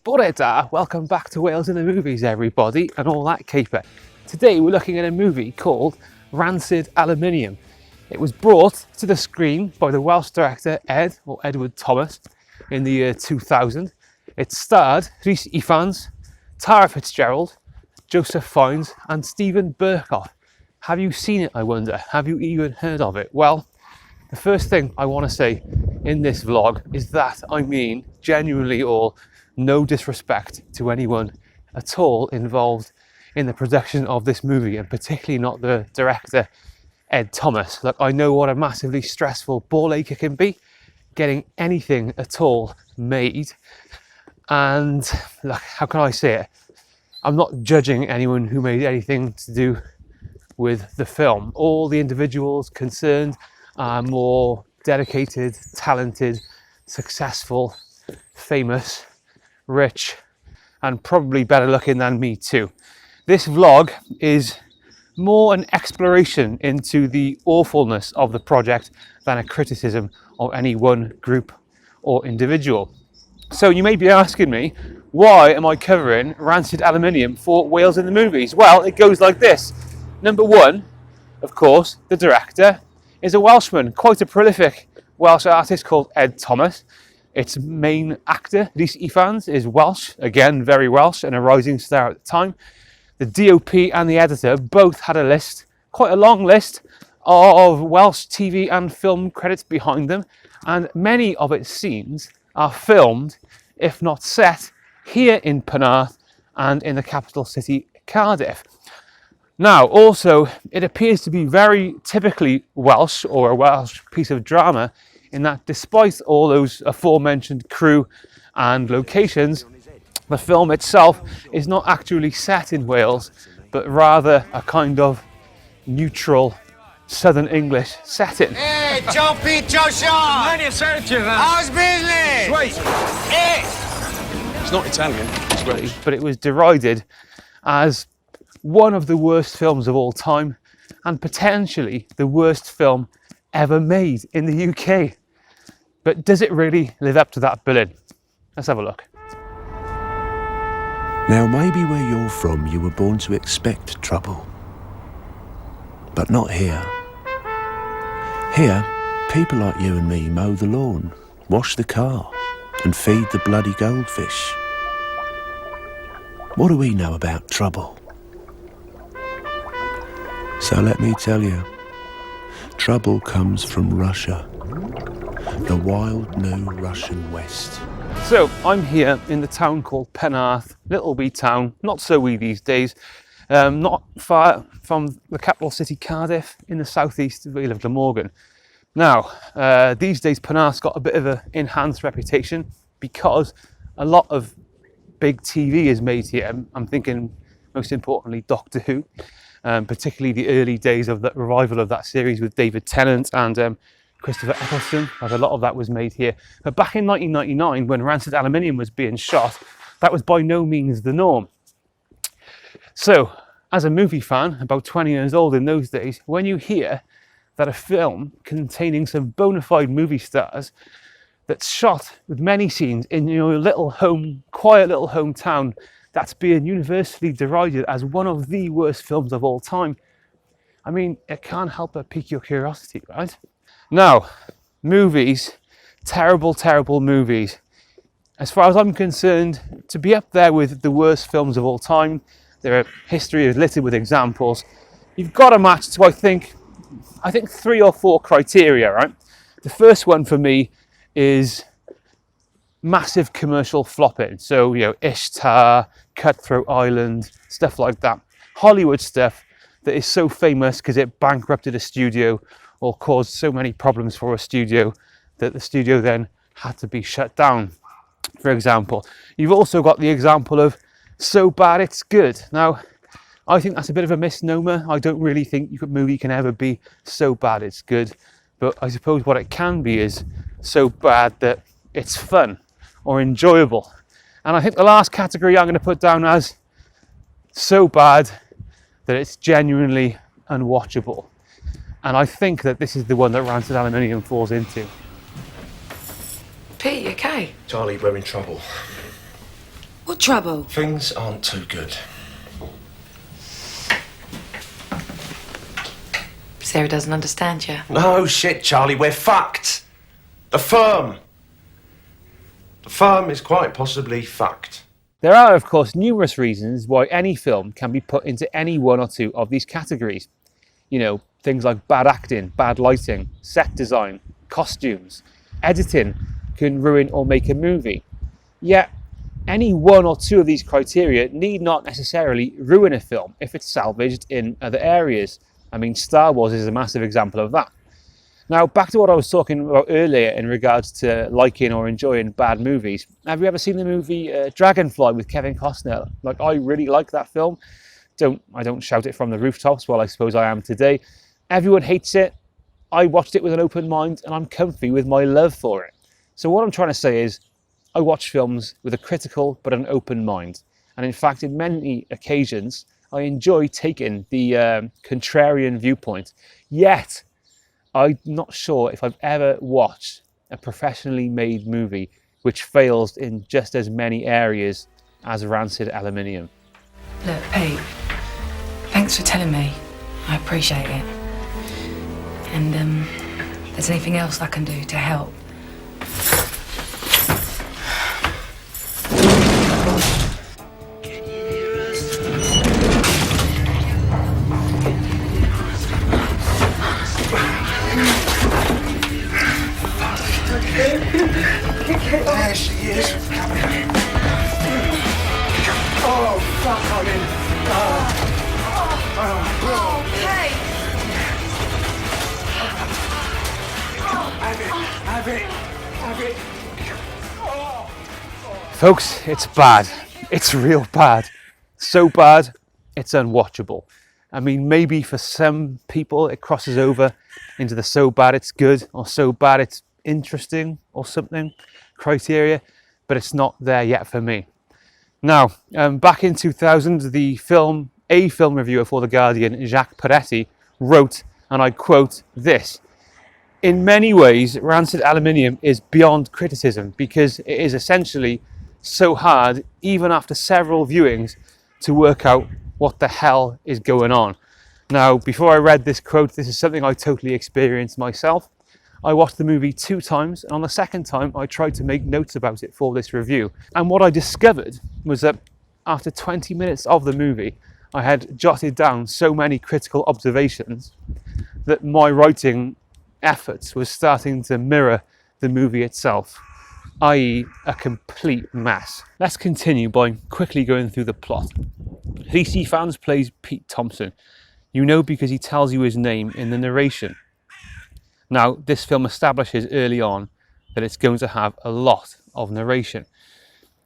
Bore da, welcome back to Wales in the Movies everybody, and all that caper. Today we're looking at a movie called Rancid Aluminium. It was brought to the screen by the Welsh director Edward Thomas in the year 2000. It starred Rhys Ifans, Tara Fitzgerald, Joseph Fiennes and Stephen Burkoff. Have you seen it, I wonder? Have you even heard of it? Well, the first thing I want to say in this vlog is that I mean genuinely all no disrespect to anyone at all involved in the production of this movie, and particularly not the director, Ed Thomas. Look, I know what a massively stressful ball ache it can be getting anything at all made. And look, how can I say it? I'm not judging anyone who made anything to do with the film. All the individuals concerned are more dedicated, talented, successful, famous, rich, and probably better looking than me too. This vlog is more an exploration into the awfulness of the project than a criticism of any one group or individual. So you may be asking me, why am I covering Rancid Aluminium for Wales in the Movies? Well, it goes like this. Number one, of course, the director is a Welshman, quite a prolific Welsh artist called Ed Thomas. Its main actor, Rhys Ifans, is Welsh, again very Welsh and a rising star at the time. The DOP and the editor both had a list, quite a long list, of Welsh TV and film credits behind them, and many of its scenes are filmed, if not set, here in Penarth and in the capital city, Cardiff. Now, also, it appears to be very typically Welsh, or a Welsh piece of drama, in that despite all those aforementioned crew and locations, the film itself is not actually set in Wales, but rather a kind of neutral Southern English setting. Hey, Joe Pete, Joe Shaw! How's business? Sweet. Hey! It's not Italian, it's Welsh. But it was derided as one of the worst films of all time, and potentially the worst film ever made in the UK. But does it really live up to that billing? Let's have a look. Now, maybe where you're from, you were born to expect trouble. But not here. Here, people like you and me mow the lawn, wash the car, and feed the bloody goldfish. What do we know about trouble? So let me tell you, trouble comes from Russia. The wild new Russian West. So I'm here in the town called Penarth, little wee town, not so wee these days, not far from the capital city Cardiff in the southeast of Vale of Glamorgan. Now, these days Penarth's got a bit of an enhanced reputation because a lot of big TV is made here. I'm thinking most importantly Doctor Who, particularly the early days of the revival of that series with David Tennant and Christopher Eccleston. A lot of that was made here. But back in 1999, when Rancid Aluminium was being shot, that was by no means the norm. So, as a movie fan, about 20 years old in those days, when you hear that a film containing some bona fide movie stars that's shot with many scenes in your little home, quiet little hometown, that's being universally derided as one of the worst films of all time, I mean, it can't help but pique your curiosity, right? Now, movies, terrible, terrible movies. As far as I'm concerned, to be up there with the worst films of all time, history is littered with examples. You've got to match to, I think 3 or 4 criteria, right? The first one for me is massive commercial flopping. So, Ishtar, Cutthroat Island, stuff like that. Hollywood stuff that is so famous because it bankrupted a studio or caused so many problems for a studio that the studio then had to be shut down, for example. You've also got the example of so bad it's good. Now, I think that's a bit of a misnomer. I don't really think a movie can ever be so bad it's good, but I suppose what it can be is so bad that it's fun or enjoyable. And I think the last category I'm going to put down as so bad that it's genuinely unwatchable. And I think that this is the one that Rancid Aluminium falls into. Pete, you okay? Charlie, we're in trouble. What trouble? Things aren't too good. Sarah doesn't understand you. No shit, Charlie, we're fucked. The firm is quite possibly fucked. There are, of course, numerous reasons why any film can be put into any one or two of these categories. You know, things like bad acting, bad lighting, set design, costumes, editing can ruin or make a movie. Yet, any one or two of these criteria need not necessarily ruin a film if it's salvaged in other areas. I mean, Star Wars is a massive example of that. Now, back to what I was talking about earlier in regards to liking or enjoying bad movies. Have you ever seen the movie Dragonfly with Kevin Costner? Like, I really like that film. I don't shout it from the rooftops, well, I suppose I am today. Everyone hates it. I watched it with an open mind and I'm comfy with my love for it. So what I'm trying to say is, I watch films with a critical but an open mind. And in fact, in many occasions, I enjoy taking the contrarian viewpoint. Yet, I'm not sure if I've ever watched a professionally made movie which fails in just as many areas as Rancid Aluminium. Look, Pete, thanks for telling me. I appreciate it. And if there's anything else I can do to help. There she is. Oh, fuck, I'm in. Hey! Have it. Folks, it's bad. It's real bad. So bad, it's unwatchable. I mean, maybe for some people it crosses over into the so bad it's good or so bad it's interesting or something criteria, but it's not there yet for me. Now, back in 2000, a film reviewer for The Guardian, Jacques Peretti, wrote, and I quote this: "In many ways, Rancid Aluminium is beyond criticism because it is essentially so hard, even after several viewings, to work out what the hell is going on." Now, before I read this quote, this is something I totally experienced myself. I watched the movie 2 times, and on the second time I tried to make notes about it for this review. And what I discovered was that after 20 minutes of the movie, I had jotted down so many critical observations that my writing efforts was starting to mirror the movie itself, i.e. a complete mess. Let's continue by quickly going through the plot. Rhys Ifans plays Pete Thompson. You know because he tells you his name in the narration. Now, this film establishes early on that it's going to have a lot of narration.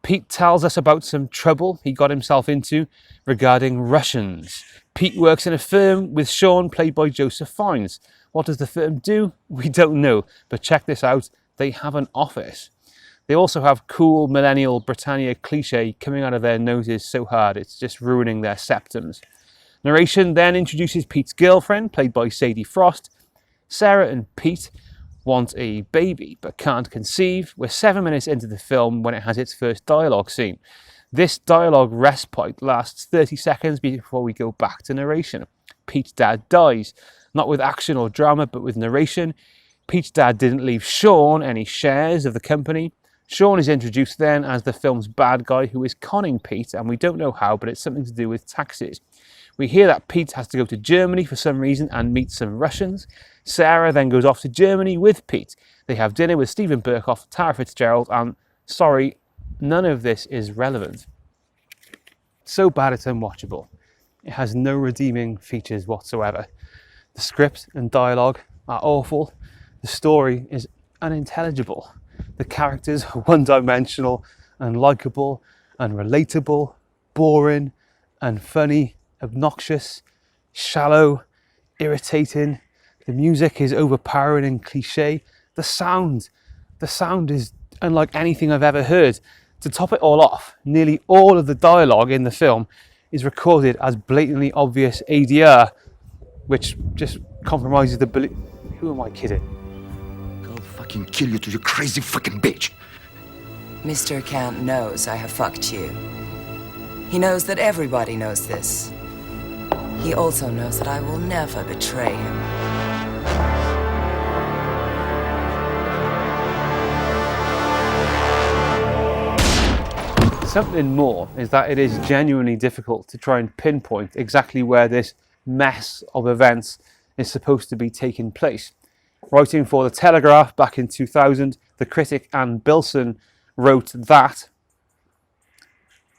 Pete tells us about some trouble he got himself into regarding Russians. Pete works in a firm with Sean, played by Joseph Fiennes. What does the firm do? We don't know, but check this out. They have an office. They also have cool millennial Britannia cliche coming out of their noses so hard it's just ruining their septums. Narration then introduces Pete's girlfriend, played by Sadie Frost. Sarah and Pete want a baby but can't conceive. We're 7 minutes into the film when it has its first dialogue scene. This dialogue respite lasts 30 seconds before we go back to narration. Pete's dad dies, not with action or drama but with narration. Pete's dad didn't leave Sean any shares of the company. Sean is introduced then as the film's bad guy who is conning Pete, and we don't know how, but it's something to do with taxes. We hear that Pete has to go to Germany for some reason and meet some Russians. Sarah then goes off to Germany with Pete. They have dinner with Stephen Burkoff, Tara Fitzgerald, and sorry, none of this is relevant. So bad it's unwatchable. It has no redeeming features whatsoever. The script and dialogue are awful. The story is unintelligible. The characters are one-dimensional, unlikable, unrelatable, boring, unfunny, obnoxious, shallow, irritating. The music is overpowering and cliche. The sound is unlike anything I've ever heard. To top it all off, nearly all of the dialogue in the film is recorded as blatantly obvious ADR, which just compromises the belief. Who am I kidding? Go fuck fucking kill you to you crazy fucking bitch. Mr. Count knows I have fucked you. He knows that everybody knows this. He also knows that I will never betray him. Something more is that it is genuinely difficult to try and pinpoint exactly where this mess of events is supposed to be taking place. Writing for The Telegraph back in 2000, the critic Anne Bilson wrote that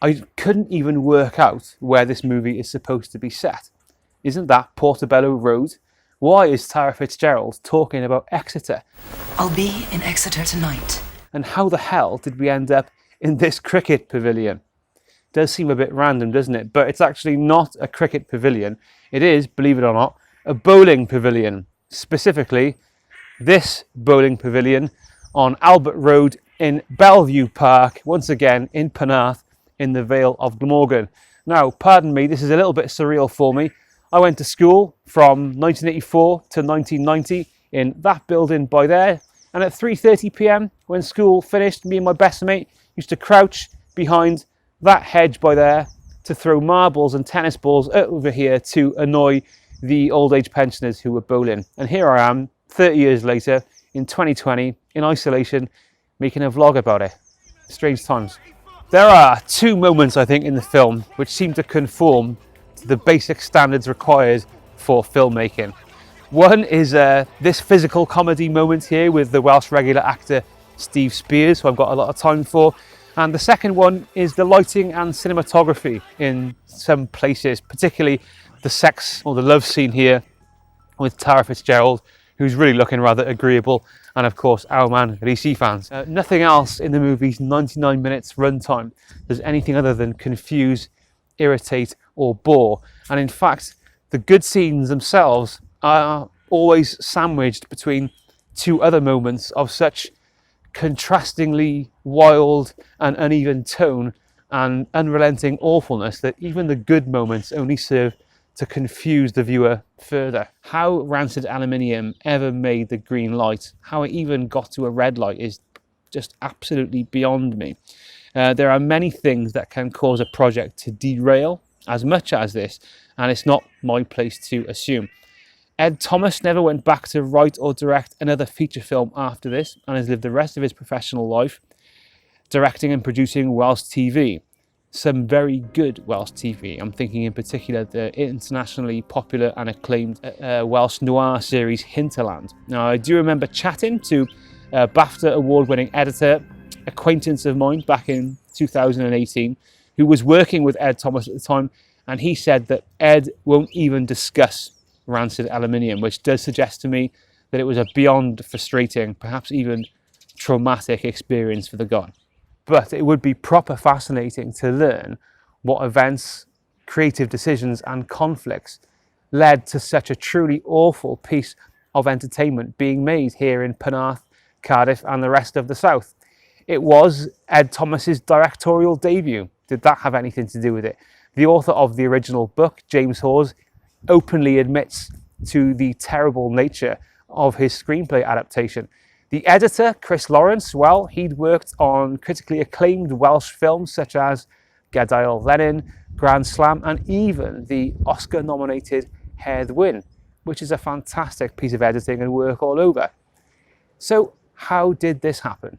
I couldn't even work out where this movie is supposed to be set. Isn't that Portobello Road? Why is Tara Fitzgerald talking about Exeter? I'll be in Exeter tonight. And how the hell did we end up in this cricket pavilion? Does seem a bit random, doesn't it? But it's actually not a cricket pavilion. It is, believe it or not, a bowling pavilion. Specifically, this bowling pavilion on Albert Road in Bellevue Park, once again in Penarth, in the Vale of Glamorgan. Now, pardon me, this is a little bit surreal for me. I went to school from 1984 to 1990 in that building by there, and at 3:30 p.m. when school finished, me and my best mate used to crouch behind that hedge by there to throw marbles and tennis balls over here to annoy the old age pensioners who were bowling. And here I am, 30 years later, in 2020, in isolation, making a vlog about it. Strange times. There are two moments, I think, in the film which seem to conform to the basic standards required for filmmaking. One is this physical comedy moment here with the Welsh regular actor Steve Spears, who I've got a lot of time for. And the second one is the lighting and cinematography in some places, particularly the sex or the love scene here with Tara Fitzgerald, who's really looking rather agreeable, and of course our man Rhys Ifans. Nothing else in the movie's 99 minutes runtime does anything other than confuse, irritate or bore. And in fact, the good scenes themselves are always sandwiched between two other moments of such contrastingly wild and uneven tone and unrelenting awfulness that even the good moments only serve to confuse the viewer further. How Rancid Aluminium ever made the green light, how it even got to a red light, is just absolutely beyond me. There are many things that can cause a project to derail as much as this, and it's not my place to assume. Ed Thomas never went back to write or direct another feature film after this, and has lived the rest of his professional life directing and producing Welsh TV. Some very good Welsh TV. I'm thinking in particular the internationally popular and acclaimed Welsh noir series Hinterland. Now, I do remember chatting to a BAFTA award-winning editor, acquaintance of mine back in 2018, who was working with Ed Thomas at the time, and he said that Ed won't even discuss Rancid Aluminium, which does suggest to me that it was a beyond frustrating, perhaps even traumatic experience for the guy. But it would be proper fascinating to learn what events, creative decisions and conflicts led to such a truly awful piece of entertainment being made here in Penarth, Cardiff and the rest of the South. It was Ed Thomas's directorial debut. Did that have anything to do with it? The author of the original book, James Hawes, openly admits to the terrible nature of his screenplay adaptation. The editor, Chris Lawrence, well, he'd worked on critically acclaimed Welsh films such as Gadael Lenin, Grand Slam, and even the Oscar-nominated Hedd Wyn, which is a fantastic piece of editing and work all over. So how did this happen?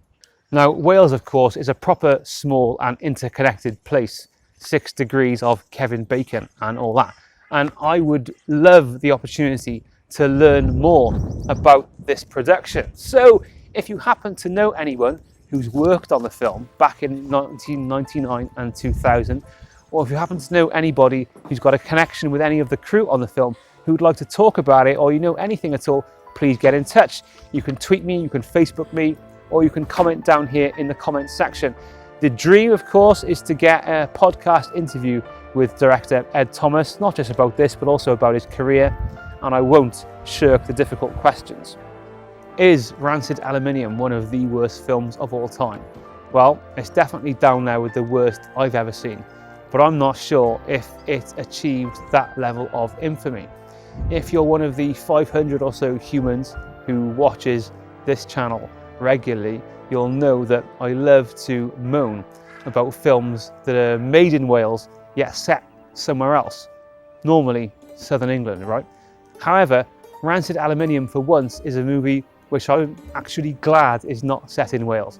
Now, Wales, of course, is a proper small and interconnected place. 6 degrees of Kevin Bacon and all that. And I would love the opportunity to learn more about this production. So if you happen to know anyone who's worked on the film back in 1999 and 2000, or if you happen to know anybody who's got a connection with any of the crew on the film who would like to talk about it, or you know anything at all, please get in touch. You can tweet me, you can Facebook me, or you can comment down here in the comments section. The dream, of course, is to get a podcast interview with director Ed Thomas, not just about this, but also about his career, and I won't shirk the difficult questions. Is Rancid Aluminium one of the worst films of all time? Well, it's definitely down there with the worst I've ever seen, but I'm not sure if it achieved that level of infamy. If you're one of the 500 or so humans who watches this channel, regularly, you'll know that I love to moan about films that are made in Wales yet set somewhere else, normally Southern England, right? However, Rancid Aluminium for once is a movie which I'm actually glad is not set in Wales.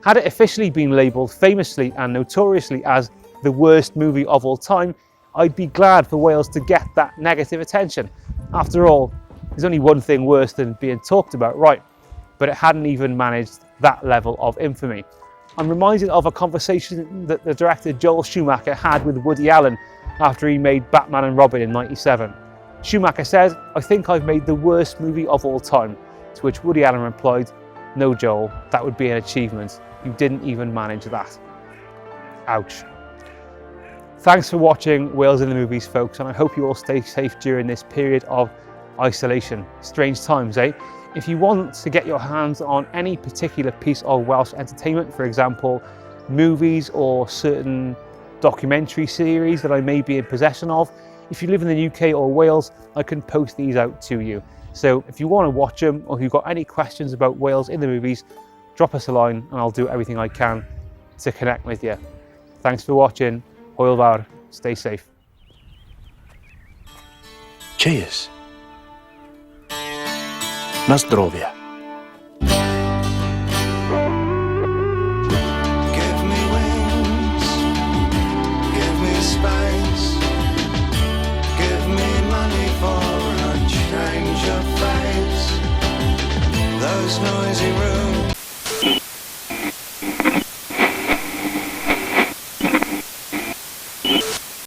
Had it officially been labelled famously and notoriously as the worst movie of all time, I'd be glad for Wales to get that negative attention. After all, there's only one thing worse than being talked about, right? But it hadn't even managed that level of infamy. I'm reminded of a conversation that the director Joel Schumacher had with Woody Allen after he made Batman and Robin in '97. Schumacher said, "I think I've made the worst movie of all time," to which Woody Allen replied, "No, Joel, that would be an achievement. You didn't even manage that." Ouch. Thanks for watching Wales in the Movies, folks, and I hope you all stay safe during this period of isolation. Strange times, eh? If you want to get your hands on any particular piece of Welsh entertainment, for example, movies or certain documentary series that I may be in possession of, if you live in the UK or Wales, I can post these out to you. So if you want to watch them, or if you've got any questions about Wales in the movies, drop us a line and I'll do everything I can to connect with you. Thanks for watching. Hwyl fawr. Stay safe. Cheers. Na zdrowie. Give me wings, give me space, give me money for a change of face. Those noisy rooms